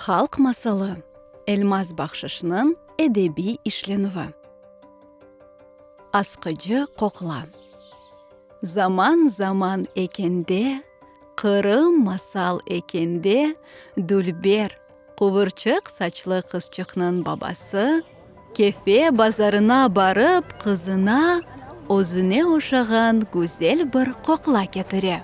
Халк масалы Элмаз Бахшышның әдеби ішленуі. Асқыжы қоқла. Заман екенде, қырым масал екенде, Дүлбер, құвырчық сачлы қызчықның бабасы, кефе базарына барып қызына өзіне ошаған гүзел бір қоқла кетіре.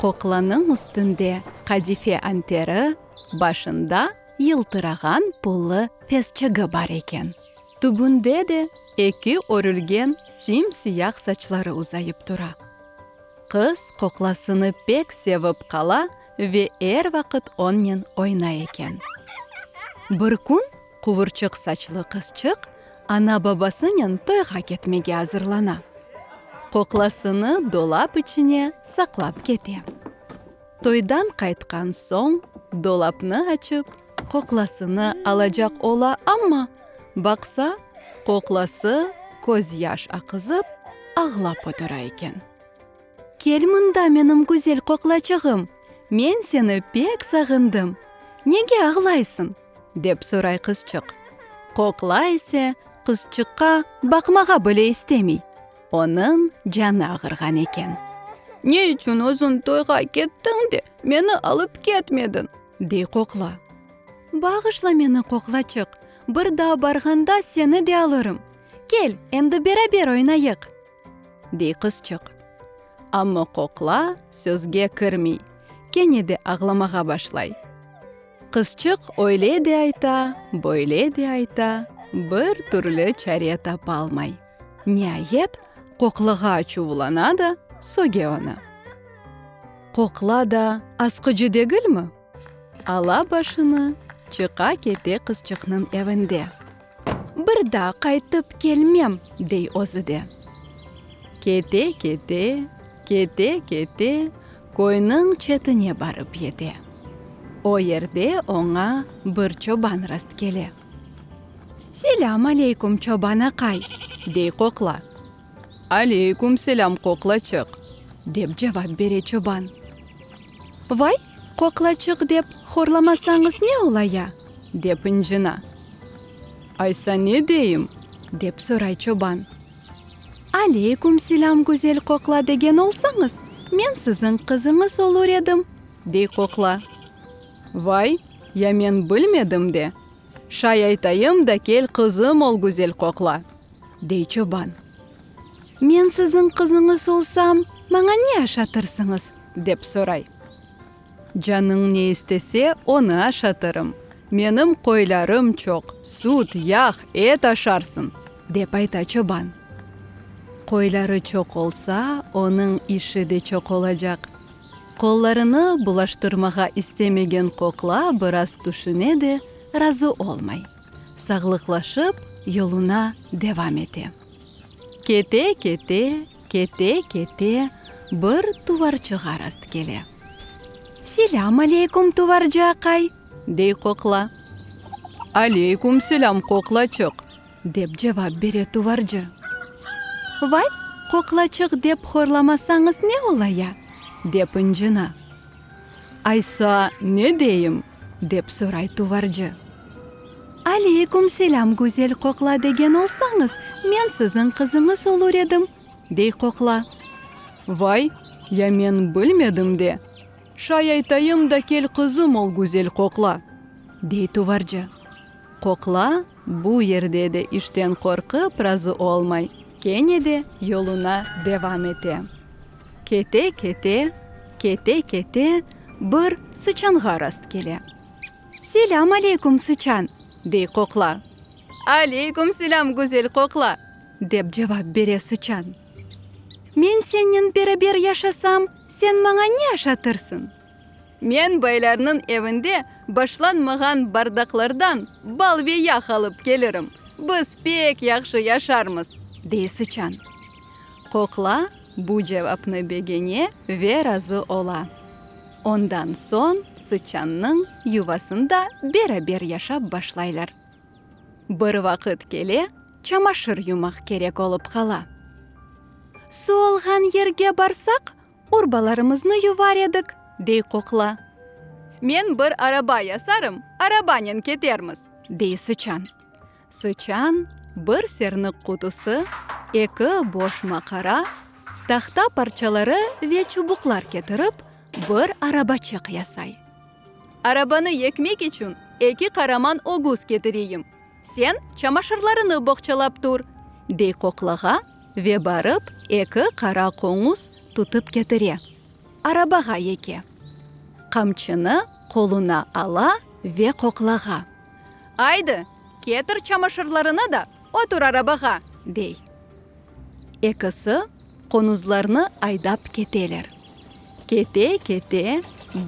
Қоқланың үстінде қадифе антері, башында йылтыраған пулы фесчігі бар екен. Түбінде де екі өрілген сим-сияқ сачлары ұзайып тұра. Қыз қоқласыны пек севіп қала ве әр вақыт оннен ойна екен. Бір күн құвырчық сачлы қызчық ана бабасының тойға кетмеге азырлана. Қоқласыны долап ішіне сақлап кете. Тойдан қайтқан соң долапны açıp қоқласыны алacak ола, амма бақса қоқласы көз яш ақызып ағлап отыра екен. Кел мұнда менің güzel қоқлачығым, мен сені пек сағындым. Неге ағлайсың? Деп сұрай қызчық. Қоқла есе қызчыққа бақмаға біле істемей. Оның жаны ағырған екен. Не үшін өзің тойға кеттің де, мені алып кетмедің? Дей қоқла. Бағышла мені қоқлачық, бір да барғанда сені де алырым. Кел, енді бері ойнайық. Дей қызчық. Амма қоқла сөзге кірмей, кене де ағламаға башлай. Қызчық ойле де айта, бойле де айта, бір түрлі чаре тапа алмай. Нәйет, қоқлыға чувулана да соге оны. Қоқла да асқыжы дегіл мұ? Ала башыны чықа кете қызчықның әвінде. Бірда қайтып келмем, дей өзіде. Кете, койның четіне барып еді. О ерде оңа бір чобан раст келе. Селам алейкум, чобан ақай, дей қоқла. Алейкум селам, қоқлачық, деп жавап бере чобан. Вай, қоқлачық деп хорламасаңыз не олая? Деп інжіна. Айса не дейім? Деп сұрай чобан. Алейкум селам güzel қоқла деген олсаңыз, мен сіздің қызыңыз олыр едім, дей қоқла. Вай, я мен білмедім де. Шай айтайым да кел қызым ол güzel қоқла, дей чобан. Мен сіздің қызыңыз олсам, маңа не ашатырсыңыз? Деп сұрай. Жаның не істесе, оны ашатырым. Менің қойларым чоқ, сүт, яқ, ет ашарсың, деп айта чобан. Қойлары чоқ олса, оның іші де чоқ олажақ. Қолларыны бұлаштырмаға істемеген қоқла біраз түшіне де разы олмай. Сағлықлашып, yoluna devam ете. Кете, бір туварчыға раст келе. Селам алейкум, туварчы ақай, дей қоқла. Алейкум селам, қоқлачық, деп жавап бере туварчы. Вай, қоқлачық деп хорламасаңыз не олая? Деп інжіна. Айса, не дейім? Деп сұрай туварчы. Алейкум селам, güzel қоқла деген олсаңыз, мен сіздің қызыңыз олыр едім, дей қоқла. Вай, я мен білмедім де. Шай айтайым да кел қызым ол güzel қоқла, дей туварчы. Қоқла бұ ерде де іштен қорқып разы олмай, кене де yoluna devam ете. Кете, бір сычанға раст келе. Селам алейкум, сычан, дей қоқла. Алейкум селам, güzel қоқла, деп жавап бере сычан. Мен сенен бері яшасам, сен маңа не ашатырсың? Мен байларының evінде башланмаған бардақлардан балве яқ алып келерім. Біз пек яқшы яшармыз, дей сычан. Қоқла бұ жавапны бегене ве разы ола. Ондан сон сычанның ювасында бері яшап башлайлар. Бір вақыт келе чамашыр юмақ керек олып қала. Су алған ерге барсақ, урбаларымызны ювар едік, дей қоқла. Мен бір араба ясарым, арабанен кетерміз, дей Сычан. Сычан бір сернік құтысы, екі бош мақара, тахта парчалары ве чубуклар кетіріп, бір арабачық ясай. Арабаны екмек үшін екі қараман огуз кетірейім. Сен чамашырларыны боқчалап тұр, дей қоқлаға ве барып екі қара қоңыз тұтып кетіре. Арабаға еке. Қамчыны қолына ала ве қоқлаға. Айды, кетір чамашырларыны да отыр арабаға, дей. Екісі қонузларны айдап кетелер. Кете-кете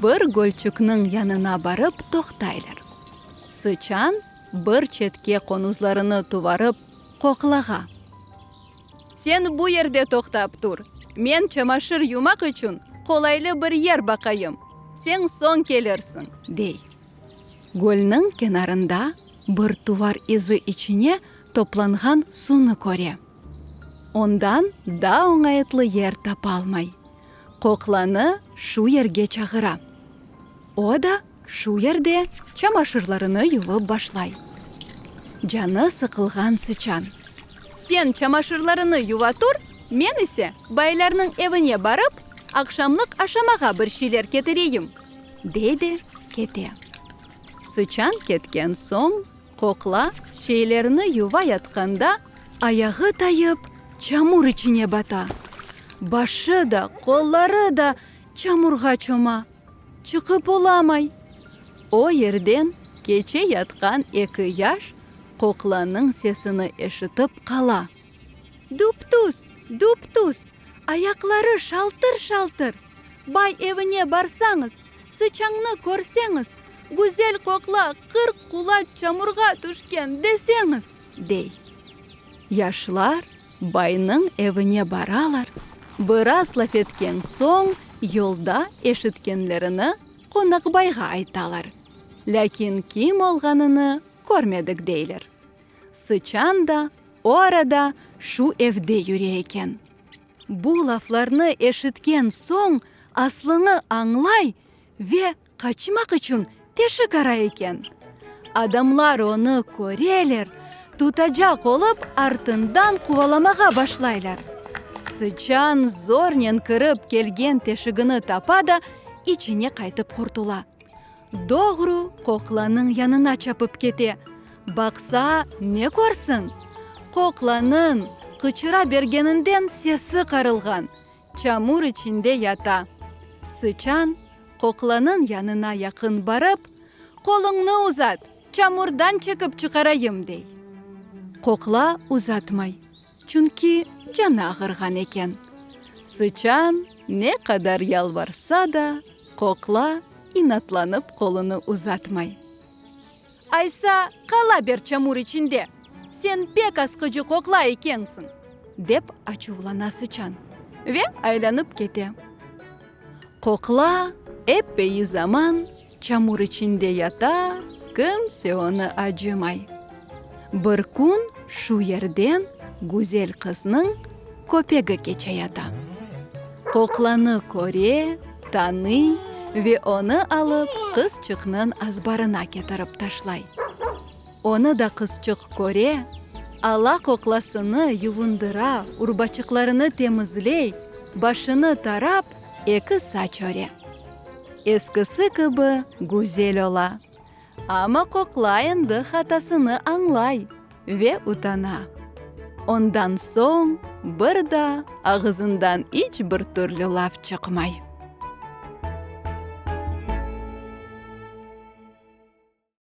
бір гөлчүкнің янына барып тоқтайлар. Сычан бір четке қонузларыны туварып қоқлаға. Сен бұ ерде тоқтап тұр. Мен чамашыр юмақ үшін қолайлы бір ер бақайым. Сен сон келерсің, дей. Гөлнің кенарында бір тувар изі içine топланған суны көре. Ондан да оңайытлы ер тапа алмай. Қоқланы шу ерге чағыра. О да шу ерде чамашырларыны ювып башлай. Жаны сықылған Сычан. Сен чамашырларыны юва тұр, мен ісе байларның евіне барып, ақшамлық ашамаға бір шилер кетірейім, дейді кете. Сычан кеткен соң, қоқла шейлеріні юва ятқанда, аяғы тайып, чамур içine бата. Башы да, қоллары да чамурға чома. Чықып оламай. О ерден кече ятқан екі яш қоқланың сесіні ешітіп қала. Дуптус, дуптус, аяқлары шалтыр-шалтыр. Бай евіне барсаңыз, Сычаңны көрсеңіз, гүзел қоқла 40 кулат чамурға түшкен десеңіз, дей. Яшлар байның евіне баралар. Біраз лаф еткен соң, yolda eşitkенлеріні қонақбайға айталар. Ләкин ким олғаныны көрмедік дейлер. Сычан да о арада шу evде жүре екен. Бұл лафларны eşitкен соң аслыны аңлай ве қачмақ үшін теші қара екен. Адамлар оны көрелер, тутажақ олып артындан қуваламаға башлайлар. Сычан зорнен кіріп келген тешігіні тапада, içine қайтып құртыла. Доғру қоқланың янына чапып кете. Бақса, не көрсін? Қоқланың қычыра бергенінден сесі қарылған. Чамур içinde ята. Сычан қоқланың янына яқын барып, қолыңны ұзат, чамурдан чекіп чықарайым дей. Қоқла ұзатмай, чүнки жаны ағырған екен. Сычан не қадар ялварса да, қоқла инатланып қолыны ұзатмай. Айса, қала бер чамур içinde, сен пек асқыжы қоқла екенсің, деп ачулана Сычан. Ве айланып кете. Қоқла еппейі заман чамур içinde ята, кімсе оны ажымай. Бір күн шу ерден гүзел қызның көпегі кече ята. Қоқланы көре, таны ве оны алып қызчықның азбарына кетіріп ташлай. Оны да қызчық көре, ала қоқласыны ювындыра, урбачықларыны темізлей, башыны тарап, екі сач өре. Ескісі кібі гүзел ола. Ама қоқлайынды хатасыны аңлай ве утана. Ondan soң бір да ағызындан іч бір түрлі лав чықмай.